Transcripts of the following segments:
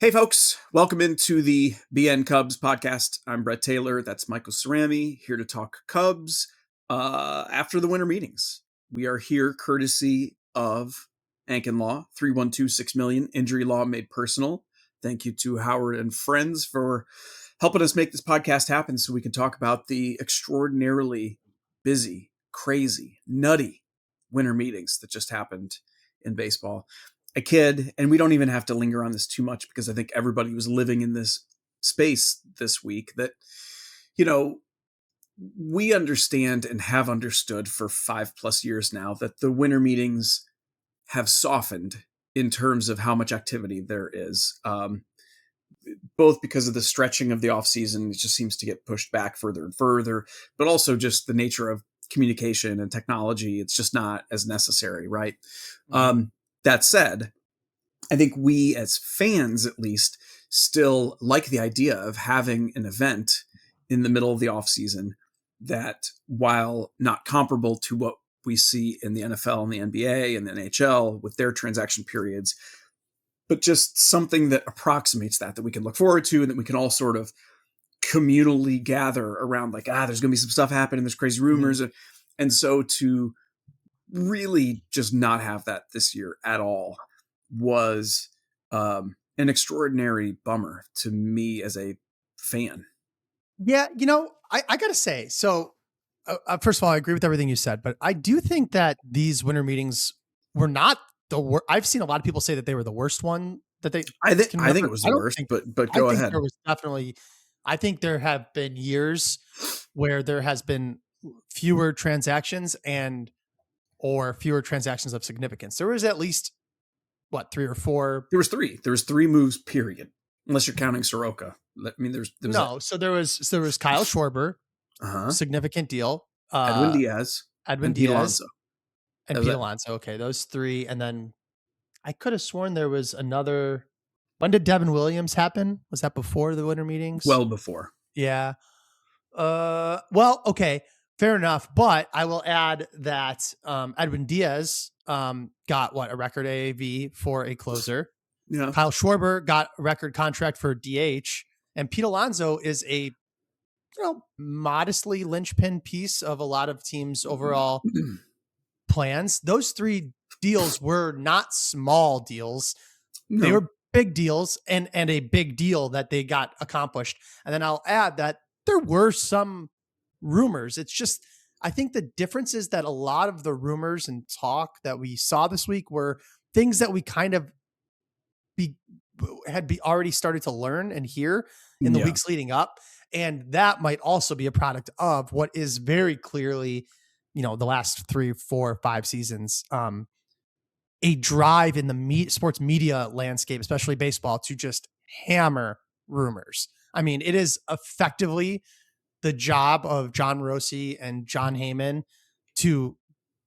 Hey folks, welcome into the BN Cubs podcast. I'm Brett Taylor. That's Michael Cerami here to talk Cubs after the winter meetings. We are here courtesy of Ankin Law, 312-6 million, injury law made personal. Thank you to Howard and friends for helping us make this podcast happen so we can talk about the extraordinarily busy, crazy, nutty winter meetings that just happened in baseball. A kid, and we don't even have to linger on this too much because I think everybody was living in this space this week that, we understand and have understood for 5+ years now that the winter meetings have softened in terms of how much activity there is. Both because of the stretching of the offseason, it just seems to get pushed back further and further, but also just the nature of communication and technology. It's just not as necessary, right? Mm-hmm. That said, I think we as fans, at least, still like the idea of having an event in the middle of the offseason that, while not comparable to what we see in the NFL and the NBA and the NHL with their transaction periods, but just something that approximates that we can look forward to and that we can all sort of communally gather around, like, there's going to be some stuff happening, there's crazy rumors. Mm-hmm. And so to really just not have that this year at all was an extraordinary bummer to me as a fan. Yeah, I got to say, so first of all, I agree with everything you said, but I do think that these winter meetings were not the worst. I've seen a lot of people say that they were the worst one that they. I think it was the worst, but go ahead. There was definitely. I think there have been years where there has been fewer transactions or fewer transactions of significance. There was at least 3 or 4. There was 3. There was 3 moves, period. Unless you're counting Soroka. I mean, there was no. So there was Kyle Schwarber, significant deal. Edwin Diaz, and Pete Alonso. Okay, those 3, and then I could have sworn there was another. When did Devin Williams happen? Was that before the winter meetings? Well before. Yeah. Well, okay. Fair enough, but I will add that Edwin Diaz got a record AAV for a closer. Yeah. Kyle Schwarber got a record contract for DH, and Pete Alonso is a modestly linchpin piece of a lot of teams' overall plans. Those 3 deals were not small deals; they were big deals, and a big deal that they got accomplished. And then I'll add that there were some rumors. It's just, I think the difference is that a lot of the rumors and talk that we saw this week were things that we kind of had already started to learn and hear in the weeks leading up. And that might also be a product of what is very clearly, the last 3, 4, 5 seasons, a drive in the sports media landscape, especially baseball, to just hammer rumors. I mean, it is effectively the job of John Rossi and John Heyman to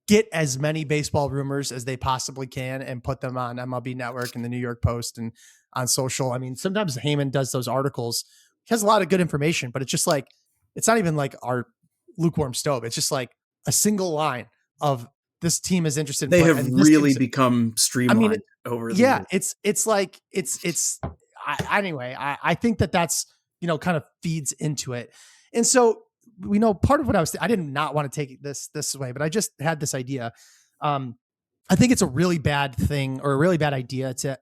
get as many baseball rumors as they possibly can and put them on MLB Network and the New York Post and on social. I mean, sometimes Heyman does those articles. He has a lot of good information, but it's just like, it's not even like our lukewarm stove. It's just like a single line of this team is interested. They have really become streamlined over the years. Anyway, I think that's, kind of feeds into it. And so we know part of what I did not want to take this way, but I just had this idea. I think it's a really bad thing or a really bad idea to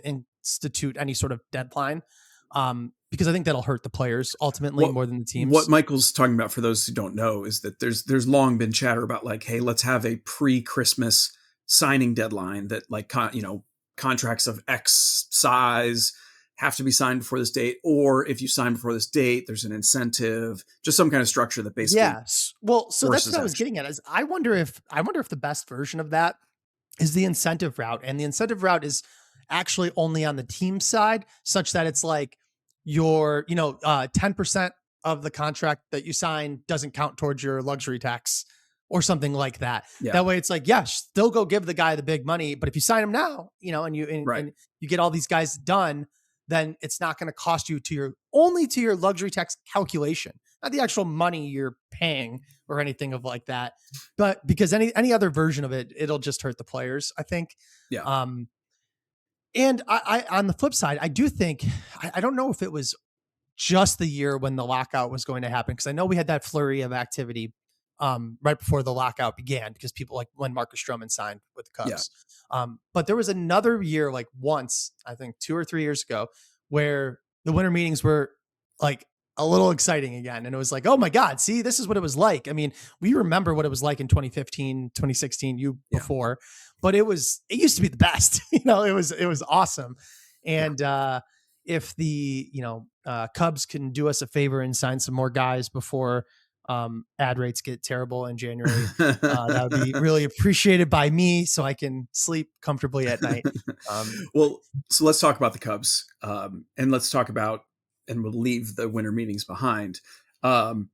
institute any sort of deadline. Because I think that'll hurt the players ultimately more than the teams. What Michael's talking about, for those who don't know, is that there's long been chatter about like, hey, let's have a pre-Christmas signing deadline that contracts of X size have to be signed before this date, or if you sign before this date, there's an incentive, just some kind of structure that basically. Yes. Well, so that's what I was getting at. Is I wonder if the best version of that is the incentive route, and the incentive route is actually only on the team side, such that it's like your 10% of the contract that you sign doesn't count towards your luxury tax or something like that. Yeah. That way it's like, still go give the guy the big money, but if you sign him now, and you get all these guys done, then it's not going to cost you to your luxury tax calculation, not the actual money you're paying or anything of like that. But because any other version of it, it'll just hurt the players, I think. Yeah. And I on the flip side, I do think, I don't know if it was just the year when the lockout was going to happen, because I know we had that flurry of activity right before the lockout began, because people, like when Marcus Stroman signed with the Cubs. Yeah. But there was another year, like once, I think 2 or 3 years ago, where the winter meetings were like a little exciting again. And it was like, oh my God, see, this is what it was like. I mean, we remember what it was like in 2015, 2016, before, but it used to be the best. It was awesome. And if the, Cubs can do us a favor and sign some more guys before ad rates get terrible in January, that would be really appreciated by me, so I can sleep comfortably at night. Well, so let's talk about the Cubs, and let's talk about, and we'll leave the winter meetings behind. That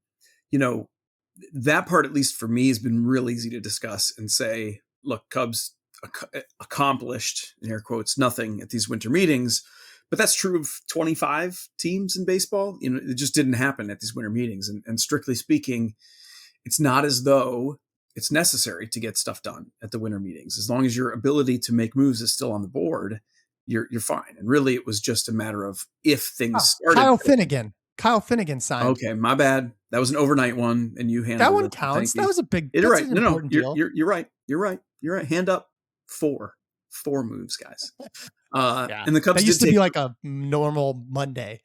part, at least for me, has been real easy to discuss and say, look, Cubs accomplished, in air quotes, nothing at these winter meetings. But that's true of 25 teams in baseball. It just didn't happen at these winter meetings. And strictly speaking, it's not as though it's necessary to get stuff done at the winter meetings. As long as your ability to make moves is still on the board, you're fine. And really, it was just a matter of if things started. Kyle Finnegan signed. Okay, my bad. That was an overnight one, and you handled that one. Counts. That was a big. You're right. No, you're right. You're right. Hand up. Four moves, guys. And the Cubs that used to be like a normal Monday.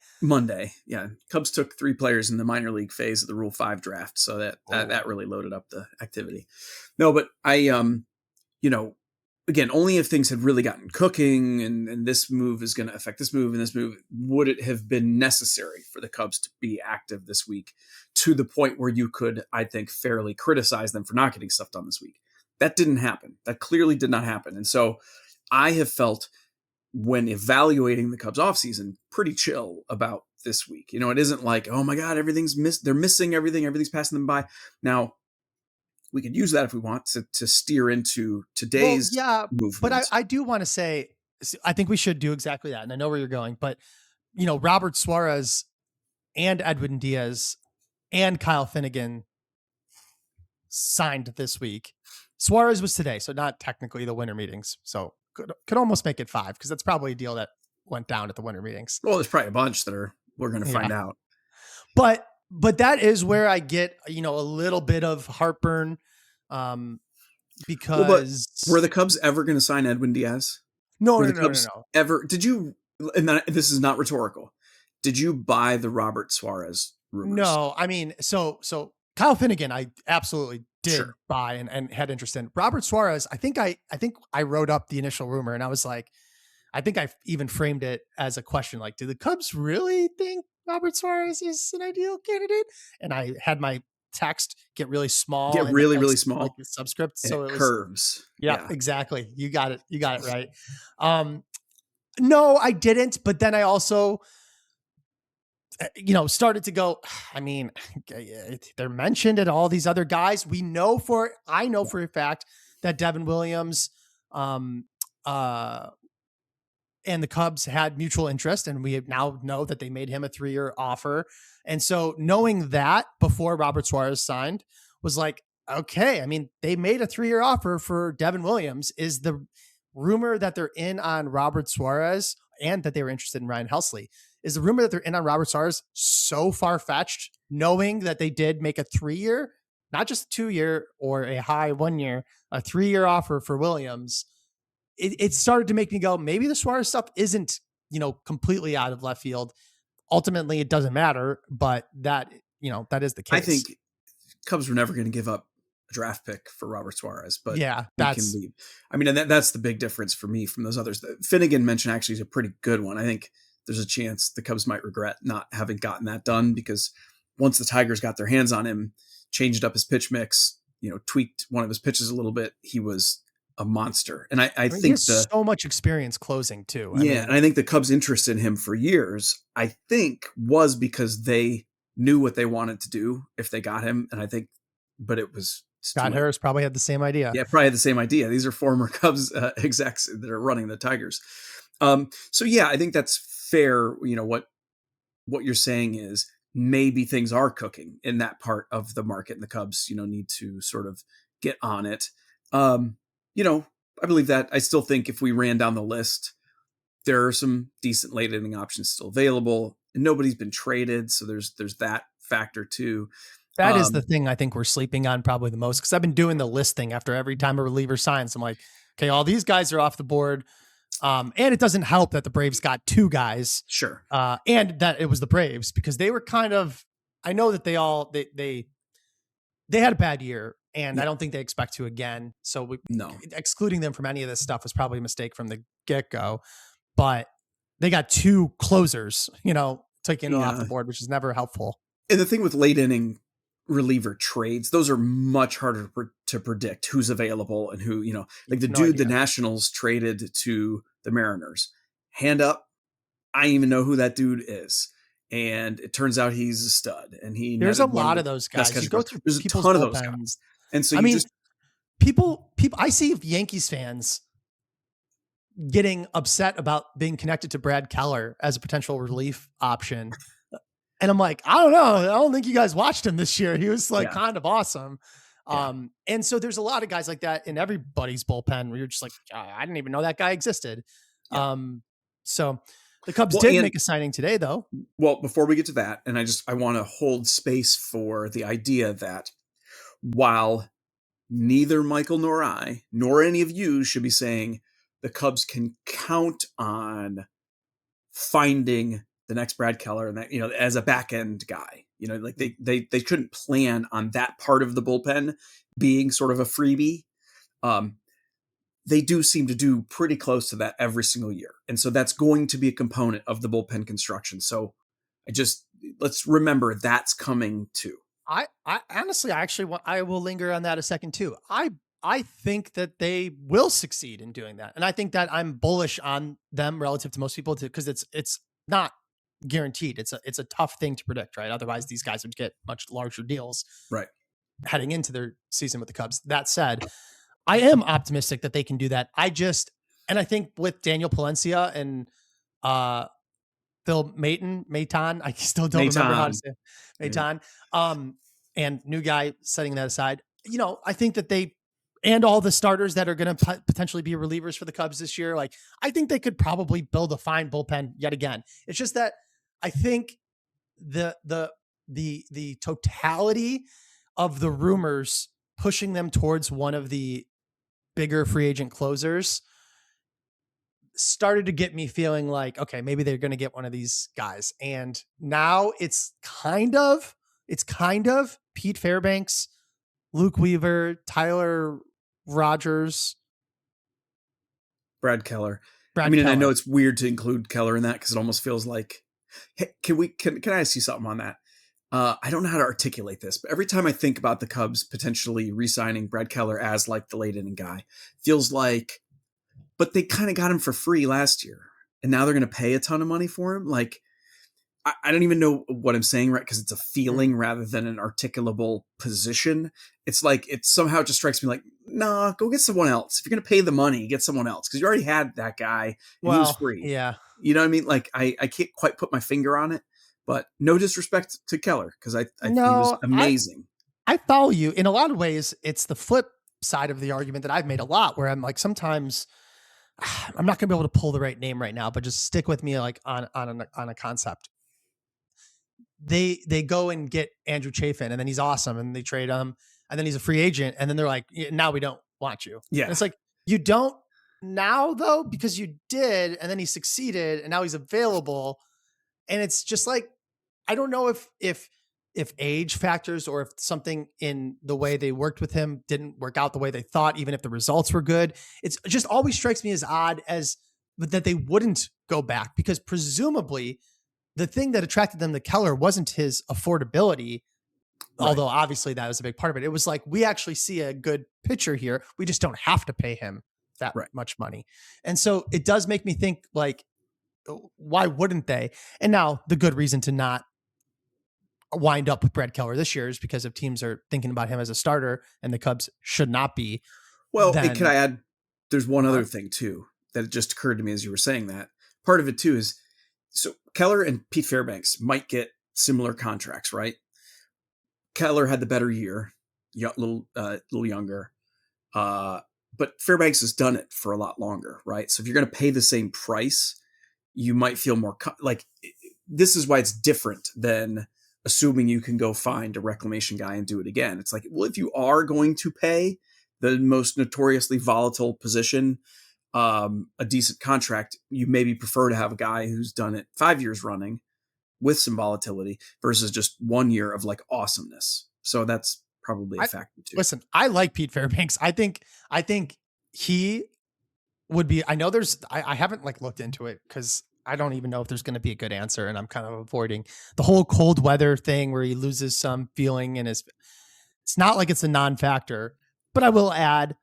Yeah. Cubs took 3 players in the minor league phase of the Rule 5 draft, so that really loaded up the activity. No, but I again, only if things had really gotten cooking and this move is going to affect this move and this move, would it have been necessary for the Cubs to be active this week to the point where you could, I think, fairly criticize them for not getting stuff done this week. That didn't happen. That clearly did not happen. And so I have felt, when evaluating the Cubs offseason, pretty chill about this week. It isn't like, oh my God, everything's missed. They're missing everything. Everything's passing them by. Now, we could use that if we want to steer into today's movement. But I do want to say, I think we should do exactly that. And I know where you're going, but Robert Suarez and Edwin Diaz and Kyle Finnegan signed this week. Suarez was today, so not technically the winter meetings. So could almost make it 5, because that's probably a deal that went down at the winter meetings. Well, there's probably a bunch that we're going to find out. But that is where I get, a little bit of heartburn, because were the Cubs ever going to sign Edwin Diaz? No. Ever? Did you? And this is not rhetorical. Did you buy the Robert Suarez rumors? No, I mean, so Kyle Finnegan, I absolutely did buy and had interest in. Robert Suarez, I think I wrote up the initial rumor, and I was like, I think I even framed it as a question, like, do the Cubs really think Robert Suarez is an ideal candidate? And I had my text get really small. Really small. Like the subscript. So it curves. Yeah, exactly. You got it right. No, I didn't. But then I also, started to go, I mean, they're mentioned at all these other guys. I know for a fact that Devin Williams, and the Cubs had mutual interest, and we now know that they made him a 3-year offer. And so knowing that before Robert Suarez signed was like, okay, I mean, they made a 3-year offer for Devin Williams. Is the rumor that they're in on Robert Suarez and that they were interested in Ryan Helsley, is the rumor that they're in on Robert Suarez so far-fetched, knowing that they did make a 3-year, not just a 2-year or a high 1-year, a 3-year offer for Williams? It started to make me go, maybe the Suarez stuff isn't, completely out of left field. Ultimately, it doesn't matter, but that is the case. I think Cubs were never going to give up a draft pick for Robert Suarez, but that's, can leave. I mean, and that's the big difference for me from those others. Finnegan mentioned actually is a pretty good one. I think there's a chance the Cubs might regret not having gotten that done, because once the Tigers got their hands on him, changed up his pitch mix, tweaked one of his pitches a little bit, he was a monster. And I think he has so much experience closing too. And I think the Cubs' interest in him for years, I think, was because they knew what they wanted to do if they got him. And I think, but it was Scott Harris probably had the same idea. Yeah, probably had the same idea. These are former Cubs execs that are running the Tigers. So yeah, I think that's fair. What you're saying is maybe things are cooking in that part of the market, and the Cubs, need to sort of get on it. I believe that. I still think if we ran down the list, there are some decent late inning options still available, and nobody's been traded, so there's that factor too. That is the thing I think we're sleeping on probably the most, because I've been doing the listing after every time a reliever signs. I'm like, okay, all these guys are off the board. And it doesn't help that the Braves got 2 guys. Sure. And that it was the Braves, because they were kind of, I know that they had a bad year, and I don't think they expect to again. So excluding them from any of this stuff was probably a mistake from the get-go, but they got 2 closers, taking it off the board, which is never helpful. And the thing with late inning reliever trades, those are much harder to predict who's available and who, like the Nationals traded to the Mariners. Hand up, I don't even know who that dude is. And it turns out he's a stud. And there's a lot of those guys. You go through there's a ton of those guys. And so people, I see Yankees fans getting upset about being connected to Brad Keller as a potential relief option. And I'm like, I don't know. I don't think you guys watched him this year. He was kind of awesome. And so there's a lot of guys like that in everybody's bullpen where you're just like, I didn't even know that guy existed. Yeah. So the Cubs did make a signing today, though. Well, before we get to that, and I want to hold space for the idea that while neither Michael nor I, nor any of you should be saying the Cubs can count on finding the next Brad Keller and that, as a back end guy, like they couldn't plan on that part of the bullpen being sort of a freebie. They do seem to do pretty close to that every single year. And so that's going to be a component of the bullpen construction. So let's remember that's coming too. I honestly, I will linger on that a second too. I think that they will succeed in doing that. And I think that I'm bullish on them relative to most people because it's not guaranteed. It's a tough thing to predict, right? Otherwise these guys would get much larger deals right heading into their season with the Cubs. That said, I am optimistic that they can do that. And I think with Daniel Palencia and Phil Maton, I still don't remember how to say it. Maton, and new guy, setting that aside, I think that and all the starters that are going to potentially be relievers for the Cubs this year, like I think they could probably build a fine bullpen yet again. It's just that I think the totality of the rumors pushing them towards one of the bigger free agent closers started to get me feeling like, okay, maybe they're going to get one of these guys. And now it's kind of Pete Fairbanks, Luke Weaver, Tyler Rogers, Brad Keller. And I know it's weird to include Keller in that because it almost feels like, hey, can I ask you something on that? I don't know how to articulate this, but every time I think about the Cubs potentially re-signing Brad Keller as like the late inning guy, feels like, but they kind of got him for free last year and now they're going to pay a ton of money for him. Like, I don't even know what I'm saying, right? Because it's a feeling rather than an articulable position. It's like, it somehow just strikes me like, nah, go get someone else. If you're going to pay the money, get someone else. Because you already had that guy and he was free. Yeah. You know what I mean? Like, I can't quite put my finger on it, but no disrespect to Keller because I think he was amazing. I follow you. In a lot of ways, it's the flip side of the argument that I've made a lot where I'm like, sometimes I'm not going to be able to pull the right name right now, but just stick with me like on a concept. They go and get Andrew Chafin and then he's awesome and they trade him and then he's a free agent and then they're like, now we don't want you. Yeah. And it's like, you don't now though, because you did, and then he succeeded and now he's available. And it's just like, I don't know if age factors or if something in the way they worked with him didn't work out the way they thought, even if the results were good. It's just always strikes me as odd that they wouldn't go back because presumably the thing that attracted them to Keller wasn't his affordability, although obviously that was a big part of it. It was like, we actually see a good pitcher here. We just don't have to pay him that much money. And so it does make me think like, why wouldn't they? And now the good reason to not wind up with Brad Keller this year is because if teams are thinking about him as a starter and the Cubs should not be. Well, can I add, there's one other thing too, that just occurred to me as you were saying that. Part of it too is, so Keller and Pete Fairbanks might get similar contracts, right? Keller had the better year, little younger, but Fairbanks has done it for a lot longer, right? So if you're going to pay the same price, you might feel more this is why it's different than assuming you can go find a reclamation guy and do it again. It's like, well, if you are going to pay the most notoriously volatile position a decent contract, you maybe prefer to have a guy who's done it 5 years running with some volatility versus just 1 year of like awesomeness. So that's probably a factor too. Listen, I like Pete Fairbanks. I think he would be, I know I haven't like looked into it because I don't even know if there's going to be a good answer, and I'm kind of avoiding the whole cold weather thing where he loses some feeling in his, it's not like it's a non-factor, but I will add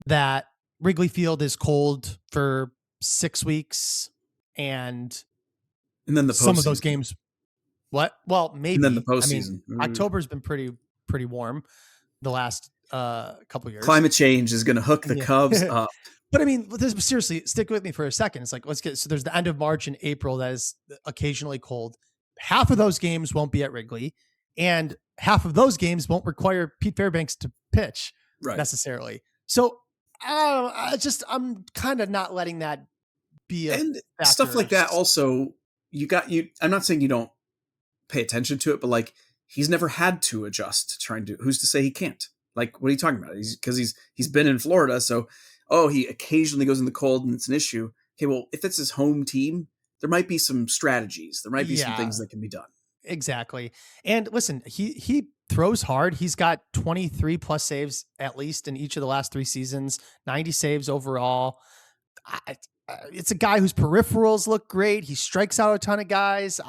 that Wrigley Field is cold for 6 weeks, and then some of those games, well, maybe. And then the postseason. I mean, October's been pretty warm the last couple of years. Climate change is going to hook the Cubs up. But I mean, seriously, stick with me for a second. It's like, so there's the end of March and April that is occasionally cold. Half of those games won't be at Wrigley, and half of those games won't require Pete Fairbanks to pitch necessarily. So I'm kind of not letting that be a factor. Stuff like that. Also, I'm not saying you don't pay attention to it, but like, he's never had to adjust to try and do. Who's to say he can't? Like, what are you talking about? Because he's been in Florida, so he occasionally goes in the cold and it's an issue. Okay, well, if it's his home team, there might be some strategies. There might be some things that can be done. Exactly. And listen, he throws hard. He's got 23 plus saves at least in each of the last 3 seasons, 90 saves overall. It's a guy whose peripherals look great. He strikes out a ton of guys.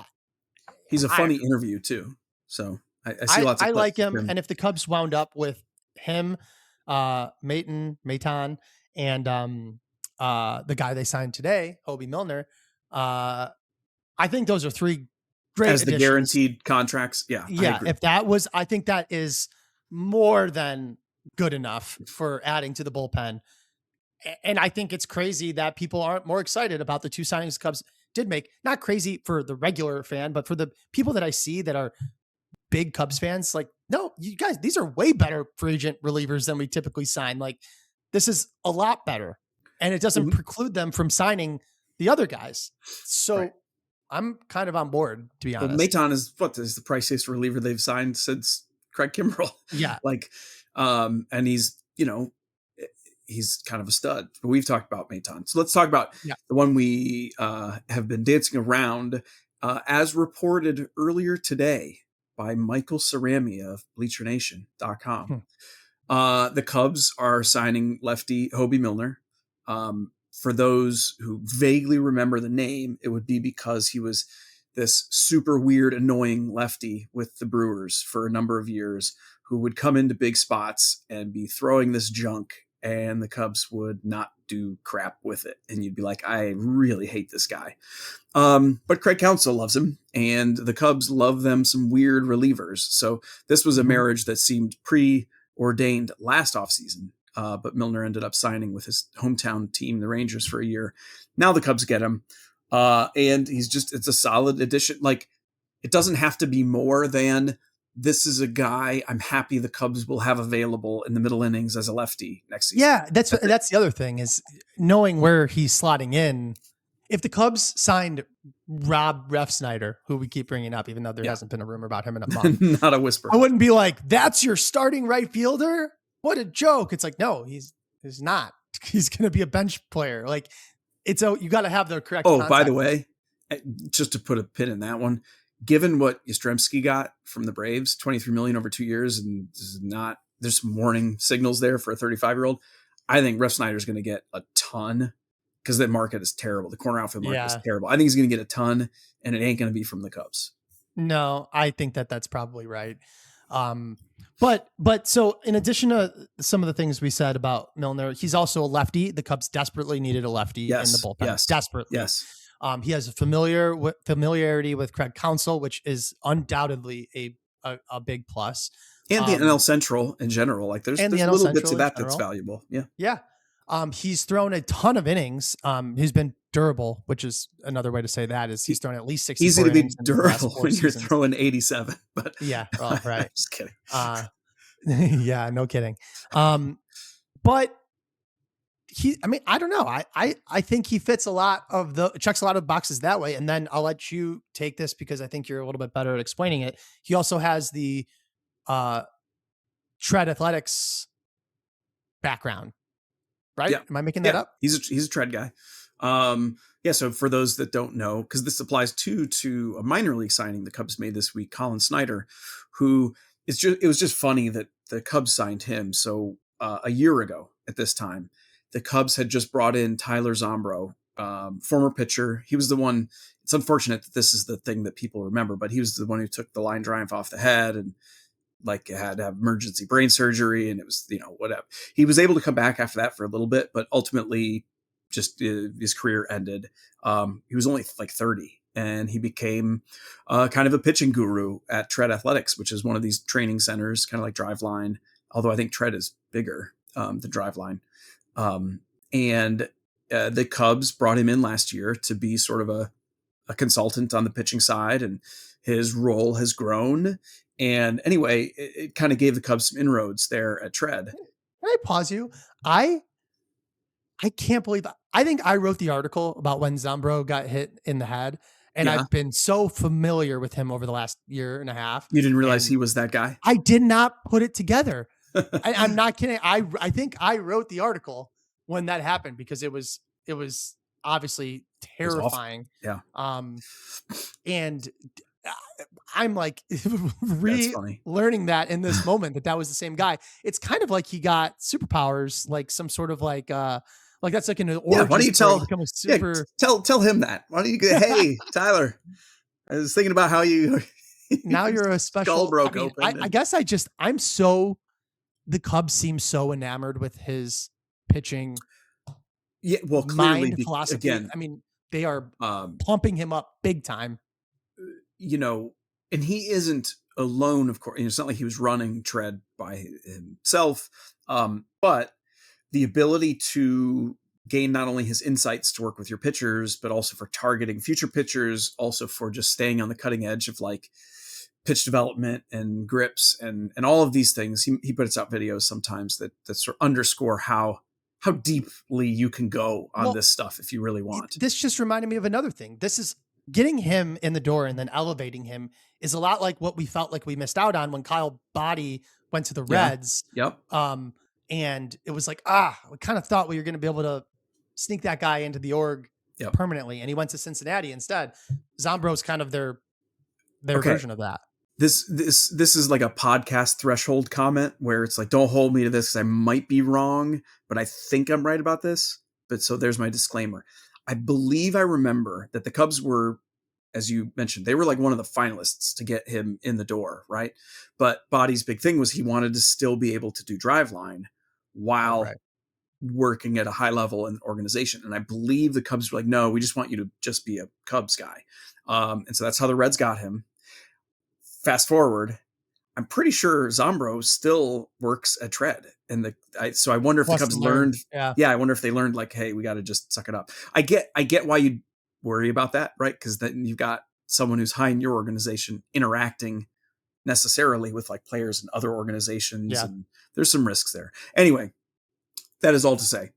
He's a funny interview too. So I see lots of. I like him. And if the Cubs wound up with him, Maton, and the guy they signed today, Hoby Milner, I think those are 3 great as the additions. Guaranteed contracts. Yeah. If that was, I think that is more than good enough for adding to the bullpen. And I think it's crazy that people aren't more excited about the 2 signings the Cubs did make. Not crazy for the regular fan, but for the people that I see that are big Cubs fans, like, no, you guys, these are way better free agent relievers than we typically sign. Like, this is a lot better, and it doesn't preclude them from signing the other guys. So I'm kind of on board, to be honest. Maton is the priciest reliever they've signed since Craig Kimbrell. Yeah. And he's kind of a stud, but we've talked about Maton. So let's talk about the one we have been dancing around, as reported earlier today by Michael Cerami of BleacherNation.com. The Cubs are signing lefty Hoby Milner. For those who vaguely remember the name, it would be because he was this super weird, annoying lefty with the Brewers for a number of years who would come into big spots and be throwing this junk, and the Cubs would not do crap with it. And you'd be like, I really hate this guy. But Craig Counsell loves him, and the Cubs love them some weird relievers. So this was a marriage that seemed preordained last offseason. But Milner ended up signing with his hometown team, the Rangers, for a year. Now the Cubs get him. And it's a solid addition. Like, it doesn't have to be more than, this is a guy I'm happy the Cubs will have available in the middle innings as a lefty next season. Yeah, that's the other thing, is knowing where he's slotting in. If the Cubs signed Rob Refsnyder, who we keep bringing up, even though there hasn't been a rumor about him in a month. Not a whisper. I wouldn't be like, that's your starting right fielder? What a joke. It's like, no, he's not. He's going to be a bench player. Like, you got to have the correct contact. By the way, just to put a pin in that one, given what Yastrzemski got from the Braves, $23 million over 2 years, and there's some warning signals there for a 35-year-old. I think Refsnyder is going to get a ton, because that market is terrible. The corner outfield market is terrible. I think he's going to get a ton, and it ain't going to be from the Cubs. No, I think that's probably right. But so in addition to some of the things we said about Milner, he's also a lefty. The Cubs desperately needed a lefty in the bullpen. Yes. Desperately. Yes. He has a familiarity with Craig Counsell, which is undoubtedly a big plus. And the NL Central in general. Like, there's little bits of that's valuable. Yeah. Yeah. He's thrown a ton of innings. He's been durable, which is another way to say that, is he's thrown at least 60. Easy to be durable when you're throwing 87, but yeah, well, right. Just kidding. Yeah, no kidding. But I mean, I don't know. I think he fits checks a lot of boxes that way. And then I'll let you take this because I think you're a little bit better at explaining it. He also has the Tread Athletics background, right? Yeah. Am I making that up? He's a Tread guy. Yeah. So for those that don't know, because this applies to a minor league signing the Cubs made this week, Colin Snyder, who it was just funny that the Cubs signed him. So a year ago at this time, the Cubs had just brought in Tyler Zombro, former pitcher. He was the one. It's unfortunate that this is the thing that people remember, but he was the one who took the line drive off the head and like had to have emergency brain surgery. And it was, whatever. He was able to come back after that for a little bit, but ultimately just his career ended. He was only like 30 and he became kind of a pitching guru at Tread Athletics, which is one of these training centers, kind of like Driveline. Although I think Tread is bigger than Driveline. And the Cubs brought him in last year to be sort of a consultant on the pitching side, and his role has grown. And anyway, it kind of gave the Cubs some inroads there at Tread. Can I pause you? I can't believe I think I wrote the article about when Zombro got hit in the head. And I've been so familiar with him over the last year and a half. You didn't realize he was that guy? I did not put it together. I'm not kidding. I think I wrote the article when that happened because it was obviously terrifying. Yeah. And I'm like learning that in this moment that was the same guy. It's kind of like he got superpowers, like some sort of like that's like an origin. Yeah, why don't you tell him that? Why don't you go, hey, Tyler, I was thinking about how you now you're a special skull broke open. I guess the Cubs seem so enamored with his pitching. Yeah, well, clearly, philosophy. Again, I mean, they are pumping him up big time. And he isn't alone, of course. It's not like he was running Tread by himself, but the ability to gain not only his insights to work with your pitchers, but also for targeting future pitchers, also for just staying on the cutting edge of like pitch development and grips and all of these things. He puts out videos sometimes that sort of underscore how deeply you can go on this stuff if you really want. This just reminded me of another thing. This is getting him in the door and then elevating him is a lot like what we felt like we missed out on when Kyle Boddy went to the Reds. Yep. And it was like, we kind of thought we were going to be able to sneak that guy into the org permanently. And he went to Cincinnati instead. Zombro's kind of their version of that. This is like a podcast threshold comment where it's like, don't hold me to this because I might be wrong, but I think I'm right about this. But so there's my disclaimer. I believe I remember that the Cubs were, as you mentioned, they were like one of the finalists to get him in the door, right? But Boddy's big thing was he wanted to still be able to do Driveline while working at a high level in the organization. And I believe the Cubs were like, no, we just want you to just be a Cubs guy. And so that's how the Reds got him. Fast forward, I'm pretty sure Zombro still works at Tread. And so I wonder if the Cubs learned. Yeah, I wonder if they learned like, hey, we got to just suck it up. I get why you'd worry about that, right? Because then you've got someone who's high in your organization interacting necessarily with like players in other organizations. And there's some risks there. Anyway, that is all to say.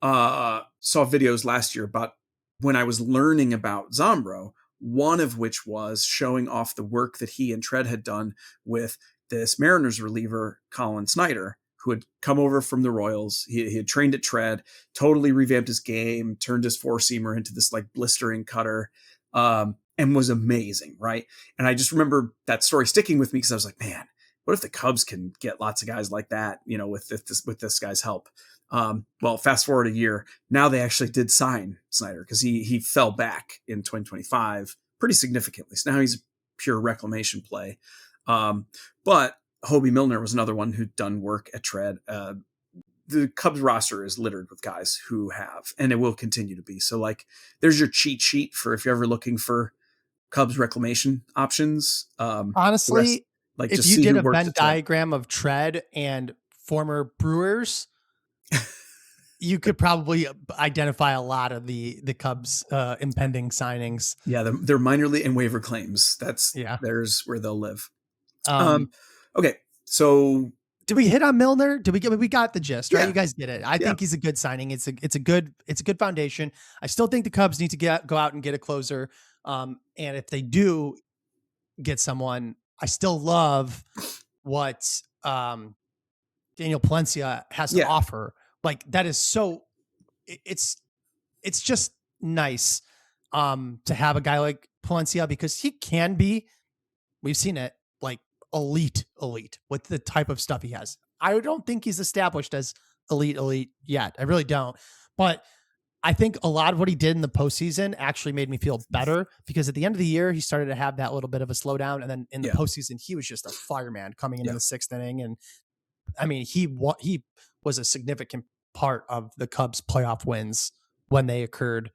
Saw videos last year about when I was learning about Zombro, one of which was showing off the work that he and Tread had done with this Mariners reliever, Colin Snyder, who had come over from the Royals. He had trained at Tread, totally revamped his game, turned his four-seamer into this like blistering cutter, and was amazing, right? And I just remember that story sticking with me because I was like, man, what if the Cubs can get lots of guys like that, with this guy's help? Well, fast forward a year, now they actually did sign Snyder because he fell back in 2025 pretty significantly. So now he's a pure reclamation play. But Hoby Milner was another one who'd done work at Tread. The Cubs roster is littered with guys who have, and it will continue to be. So like, there's your cheat sheet for if you're ever looking for Cubs reclamation options. Honestly, if you did a Venn diagram of Tread and former Brewers, you could probably identify a lot of the Cubs impending signings. Yeah, their minor league and waiver claims. There's where they'll live. Okay, so Did we hit on Milner? We got the gist, right? Yeah. You guys get it. I think he's a good signing. It's a good foundation. I still think the Cubs need to go out and get a closer. And if they do get someone, I still love what Daniel Palencia has to offer. Like that is so it's just nice to have a guy like Palencia because he can be, we've seen it, like elite with the type of stuff he has. I don't think he's established as elite yet. I really don't. But I think a lot of what he did in the postseason actually made me feel better because at the end of the year, he started to have that little bit of a slowdown. And then in the postseason, he was just a fireman coming into the sixth inning. And I mean, he was a significant part of the Cubs playoff wins when they occurred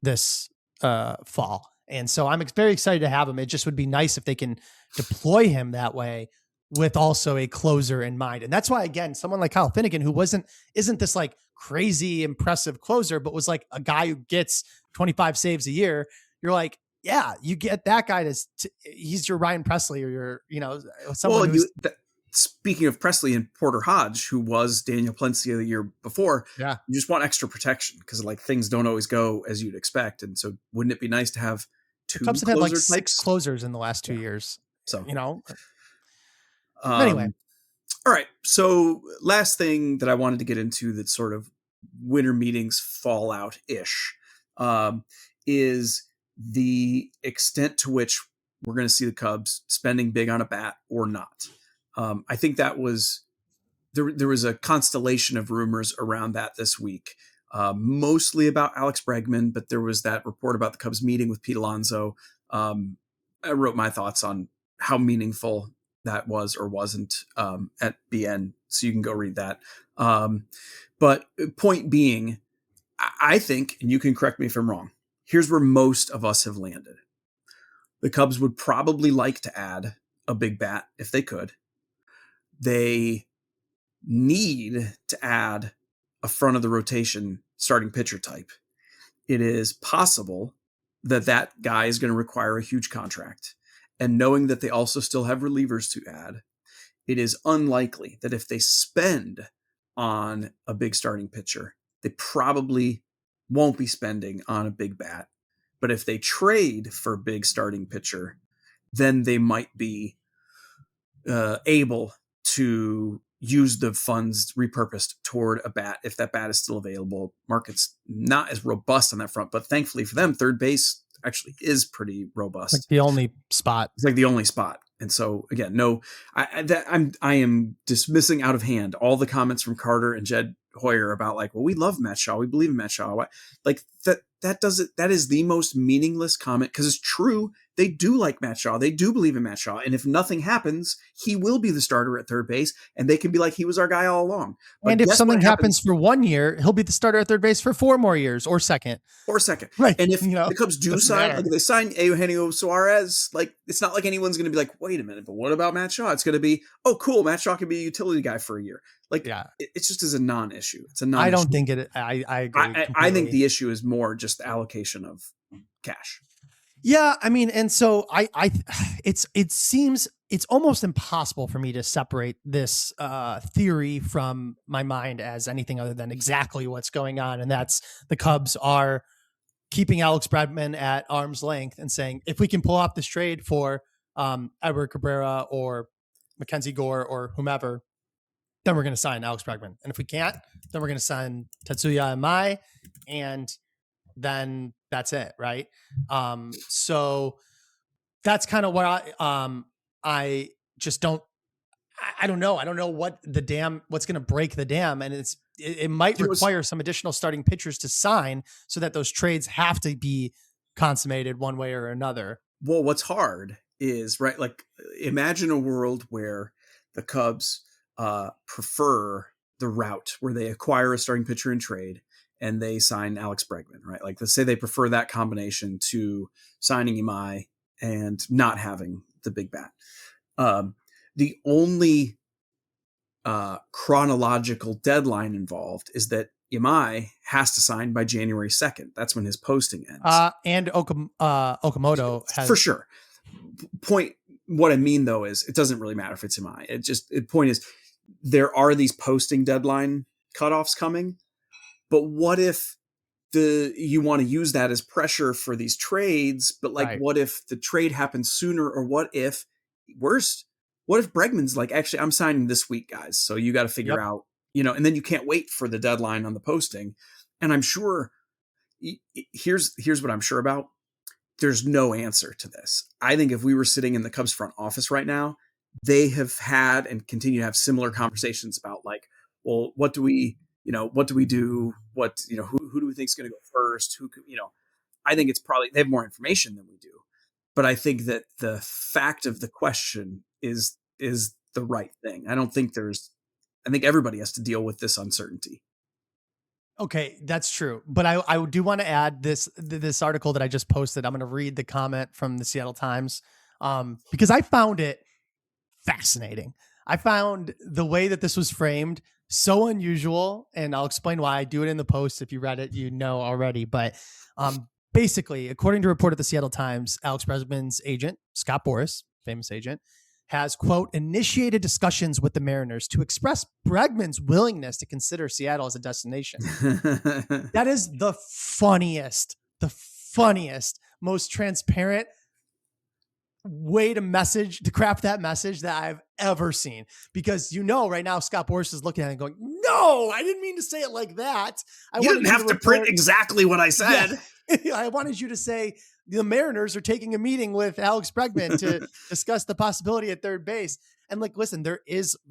this fall. And so I'm very excited to have him. It just would be nice if they can deploy him that way with also a closer in mind. And that's why, again, someone like Kyle Finnegan, who isn't this like crazy impressive closer, but was like a guy who gets 25 saves a year. You're like, yeah, you get that guy he's your Ryan Presley or your, someone speaking of Presley and Porter Hodge, who was Daniel Palencia the year before, you just want extra protection because like things don't always go as you'd expect. And so wouldn't it be nice to have two Cubs have had like 6 closers in the last 2 years. So, anyway. All right. So last thing that I wanted to get into that's sort of winter meetings fallout-ish is the extent to which we're going to see the Cubs spending big on a bat or not. I think that was there was a constellation of rumors around that this week, mostly about Alex Bregman, but there was that report about the Cubs meeting with Pete Alonso. I wrote my thoughts on how meaningful that was or wasn't at BN, so you can go read that. But point being, I think, and you can correct me if I'm wrong, here's where most of us have landed. The Cubs would probably like to add a big bat if they could. They need to add a front of the rotation starting pitcher type. It is possible that guy is going to require a huge contract. And knowing that they also still have relievers to add, it is unlikely that if they spend on a big starting pitcher, they probably won't be spending on a big bat. But if they trade for a big starting pitcher, then they might be able to use the funds repurposed toward a bat if that bat is still available. Market's not as robust on that front, but thankfully for them, third base actually is pretty robust. Like the only spot. It's like the only spot. And so again, I am dismissing out of hand all the comments from Carter and Jed Hoyer about like, well, we love Matt Shaw. We believe in Matt Shaw. Like that is the most meaningless comment because it's true. They do like Matt Shaw. They do believe in Matt Shaw. And if nothing happens, he will be the starter at third base. And they can be like, he was our guy all along. But and if something happens for 1 year, he'll be the starter at third base for 4 more years or second. Right. And if the Cubs do sign, like if they sign Eugenio Suarez, like it's not like anyone's going to be like, wait a minute, but what about Matt Shaw? It's going to be, oh, cool. Matt Shaw can be a utility guy for a year. Like it's just as a non-issue. It's a non-issue. I don't think it. I agree. I think the issue is more just the allocation of cash. Yeah, I mean, and so it seems it's almost impossible for me to separate this theory from my mind as anything other than exactly what's going on, and that's the Cubs are keeping Alex Bregman at arm's length and saying if we can pull off this trade for Edward Cabrera or Mackenzie Gore or whomever, then we're going to sign Alex Bregman, and if we can't, then we're going to sign Tetsuya Imai, and then that's it. Right. So that's kind of what I just don't know. I don't know what's going to break the dam. And it might require some additional starting pitchers to sign so that those trades have to be consummated one way or another. Well, what's hard is right. Like imagine a world where the Cubs prefer the route where they acquire a starting pitcher in trade and they sign Alex Bregman, right? Like let's say they prefer that combination to signing Imai and not having the big bat. The only chronological deadline involved is that Imai has to sign by January 2nd. That's when his posting ends. And Okamoto has... For sure. What I mean though is it doesn't really matter if it's Imai. The point is there are these posting deadline cutoffs coming, but what if you want to use that as pressure for these trades, but like, Right. what if the trade happens sooner? Or what if Bregman's like, actually, I'm signing this week, guys. So you got to figure out, and then you can't wait for the deadline on the posting. And I'm sure here's what I'm sure about. There's no answer to this. I think if we were sitting in the Cubs front office right now, they have had and continue to have similar conversations about like, well, what do we do? What, who do we think is going to go first? I think it's probably, they have more information than we do, but I think that the fact of the question is the right thing. I think everybody has to deal with this uncertainty. Okay, that's true. But I do want to add this article that I just posted. I'm going to read the comment from the Seattle Times because I found it fascinating. I found the way that this was framed so unusual, and I'll explain why. I do it in the post. If you read it, you know already. But basically, according to a report at the Seattle Times, Alex Bregman's agent, Scott Boras, famous agent, has, quote, initiated discussions with the Mariners to express Bregman's willingness to consider Seattle as a destination. That is the funniest, most transparent way to craft that message that I've ever seen. Because right now Scott Boras is looking at it and going, no, I didn't mean to say it like that. You didn't have to print exactly what I said. Yeah. I wanted you to say the Mariners are taking a meeting with Alex Bregman to discuss the possibility at third base. And like, listen, there is a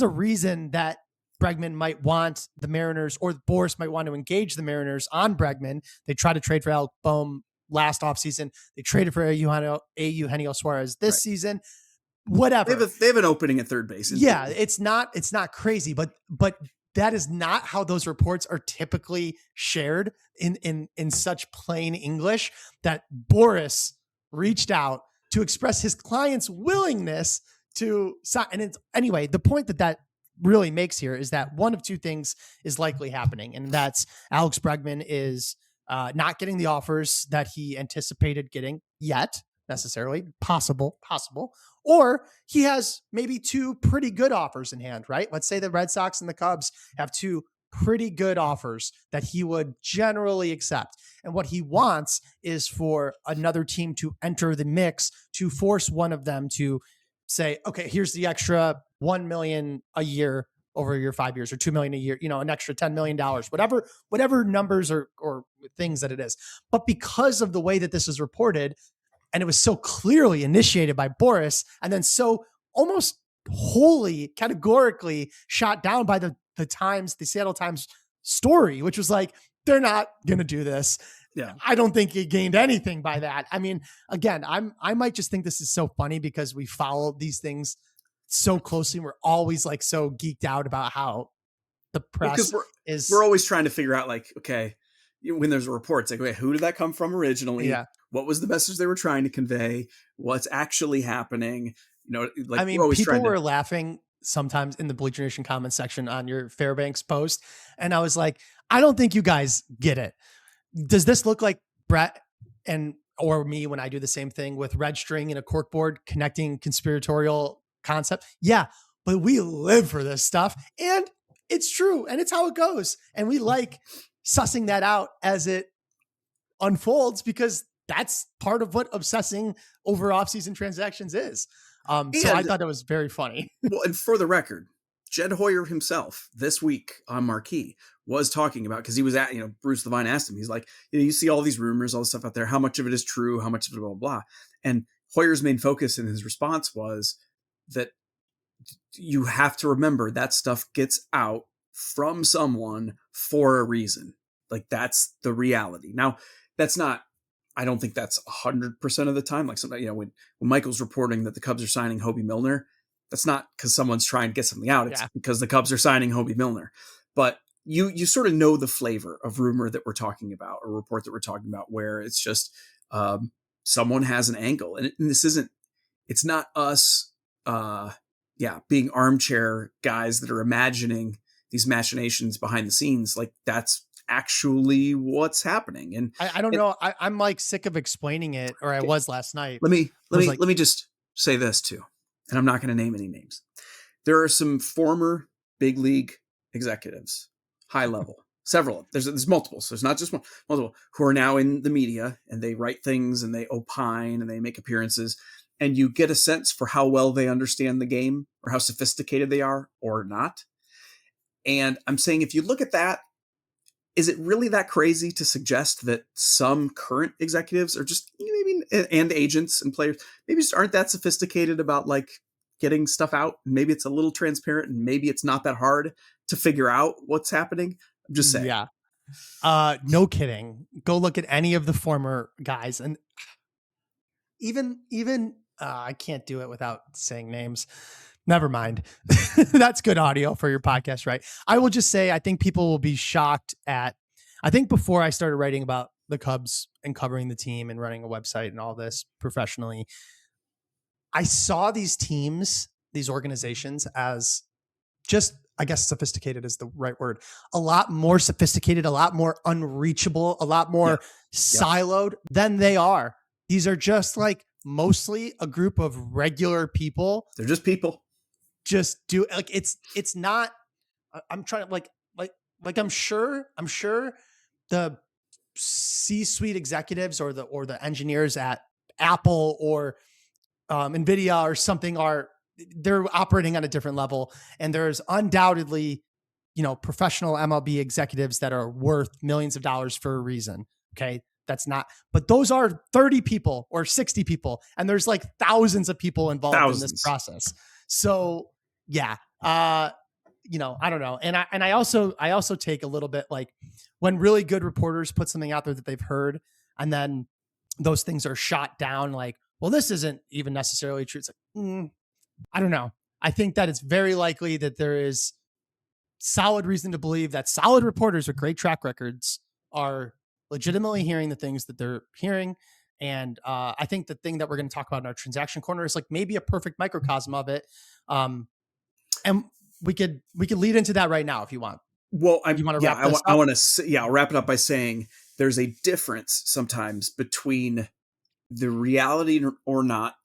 reason that Bregman might want the Mariners, or Boras might want to engage the Mariners on Bregman. They tried to trade for Alec Bohm last offseason. They traded for Eugenio Suarez this season. Whatever. They have an opening at third base. Yeah, it's not crazy, but that is not how those reports are typically shared in such plain English, that Boras reached out to express his client's willingness to sign. And anyway, the point that really makes here is that one of two things is likely happening. And that's Alex Bregman is not getting the offers that he anticipated getting yet, necessarily. Possible. Or he has maybe two pretty good offers in hand, right? Let's say the Red Sox and the Cubs have two pretty good offers that he would generally accept. And what he wants is for another team to enter the mix to force one of them to say, okay, here's the extra $1 million a year over your 5 years, or $2 million a year, an extra $10 million, whatever numbers or things that it is. But because of the way that this is reported, and it was so clearly initiated by Boras, and then so almost wholly categorically shot down by the Seattle Times story, which was like, they're not going to do this. Yeah. I don't think he gained anything by that. I mean, again, I might just think this is so funny because we follow these things so closely. We're always like so geeked out about how the press we're always trying to figure out, like, okay, when there's a report, it's like, okay, who did that come from originally? Yeah. What was the message they were trying to convey? What's actually happening? Like, I mean, people were laughing sometimes in the Bleacher Nation comment section on your Fairbanks post. And I was like, I don't think you guys get it. Does this look like Brett or me when I do the same thing with red string and a corkboard connecting conspiratorial concept? Yeah, but we live for this stuff, and it's true, and it's how it goes. And we like sussing that out as it unfolds, because that's part of what obsessing over offseason transactions is. So I thought that was very funny. Well, and for the record, Jed Hoyer himself this week on Marquee was talking about, because he was at, Bruce Levine asked him, he's like, you see all these rumors, all this stuff out there, how much of it is true, how much of it, blah, blah, blah. And Hoyer's main focus in his response was that you have to remember that stuff gets out from someone for a reason. Like, that's the reality. Now, I don't think that's 100% of the time. Like, sometimes, when Michael's reporting that the Cubs are signing Hoby Milner, that's not because someone's trying to get something out. It's because the Cubs are signing Hoby Milner. But you sort of know the flavor of rumor that we're talking about, or report that we're talking about, where it's just someone has an angle. And it's not us, being armchair guys that are imagining these machinations behind the scenes. Like, that's actually what's happening. And I don't know. I'm like sick of explaining it, or I was last night. Let me just say this too, and I'm not going to name any names. there are some former big league executives, high level, several. There's multiple. So it's not just one, multiple who are now in the media, and they write things and they opine and they make appearances, and you get a sense for how well they understand the game or how sophisticated they are or not. And I'm saying, if you look at that, is it really that crazy to suggest that some current executives are just maybe, and agents and players, maybe just aren't that sophisticated about like getting stuff out? Maybe it's a little transparent, and maybe it's not that hard to figure out what's happening. I'm just saying. Yeah. No kidding. Go look at any of the former guys, and even I can't do it without saying names. Never mind. That's good audio for your podcast, right? I will just say, I think people will be shocked I think before I started writing about the Cubs and covering the team and running a website and all this professionally, I saw these teams, these organizations as just, I guess sophisticated is the right word, a lot more sophisticated, a lot more unreachable, a lot more siloed than they are. These are just like mostly a group of regular people. They're just people. Just do like, it's not, I'm trying to like, I'm sure the C-suite executives or the engineers at Apple or NVIDIA or something they're operating on a different level. And there's undoubtedly, professional MLB executives that are worth millions of dollars for a reason. Okay. But those are 30 people or 60 people. And there's like thousands of people involved in this process. So yeah, I don't know. And I also take a little bit like when really good reporters put something out there that they've heard, and then those things are shot down like, well, this isn't even necessarily true. It's like, I don't know. I think that it's very likely that there is solid reason to believe that solid reporters with great track records are legitimately hearing the things that they're hearing. And I think the thing that we're going to talk about in our transaction corner is like maybe a perfect microcosm of it. And we could lead into that right now if you want. Well, I want to I'll wrap it up by saying there's a difference sometimes between the reality or not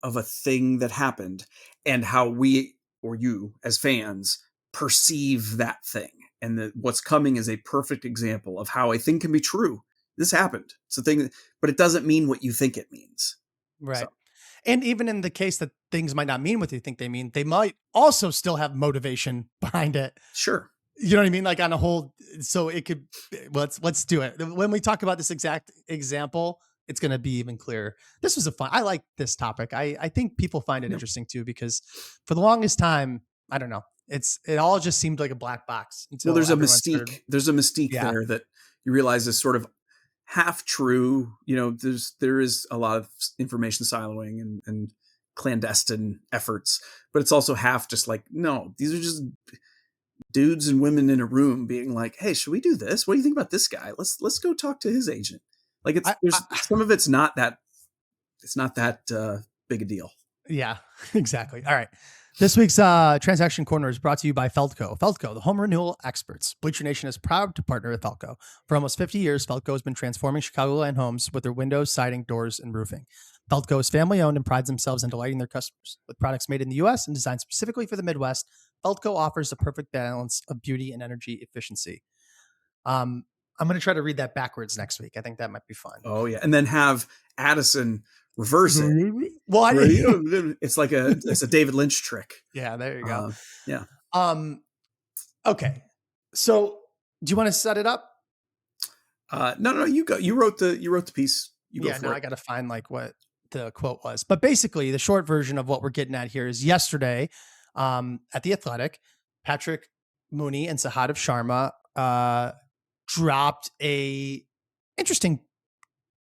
of a thing that happened and how we or you as fans perceive that thing. And what's coming is a perfect example of how a thing can be true. This happened. It's a thing, but it doesn't mean what you think it means. Right. So. And even in the case that things might not mean what you think they mean, they might also still have motivation behind it. Sure. You know what I mean? Like on a whole, so it could, let's do it. When we talk about this exact example, it's going to be even clearer. This was I like this topic. I think people find it interesting too, because for the longest time, I don't know. It all just seemed like a black box. Well, there's a mystique. There's a mystique there that you realize is sort of half true. There is a lot of information siloing and clandestine efforts, but it's also half just like, no, these are just dudes and women in a room being like, hey, should we do this? What do you think about this guy? Let's go talk to his agent. Like some of it's not that big a deal. Yeah, exactly. All right. This week's Transaction Corner is brought to you by Feldco. Feldco, the home renewal experts. Bleacher Nation is proud to partner with Feldco. For almost 50 years, Feldco has been transforming Chicagoland homes with their windows, siding, doors, and roofing. Feldco is family-owned and prides themselves in delighting their customers. With products made in the U.S. and designed specifically for the Midwest, Feldco offers the perfect balance of beauty and energy efficiency. I'm going to try to read that backwards next week. I think that might be fun. Oh, yeah. And then have Addison reverse it. Well, it's like it's a David Lynch trick. Yeah, there you go. Yeah. Okay. So do you want to set it up? No, you go. You wrote the piece. You go for it. I got to find like what the quote was. But basically the short version of what we're getting at here is yesterday at The Athletic, Patrick Mooney and Sahadev Sharma dropped a interesting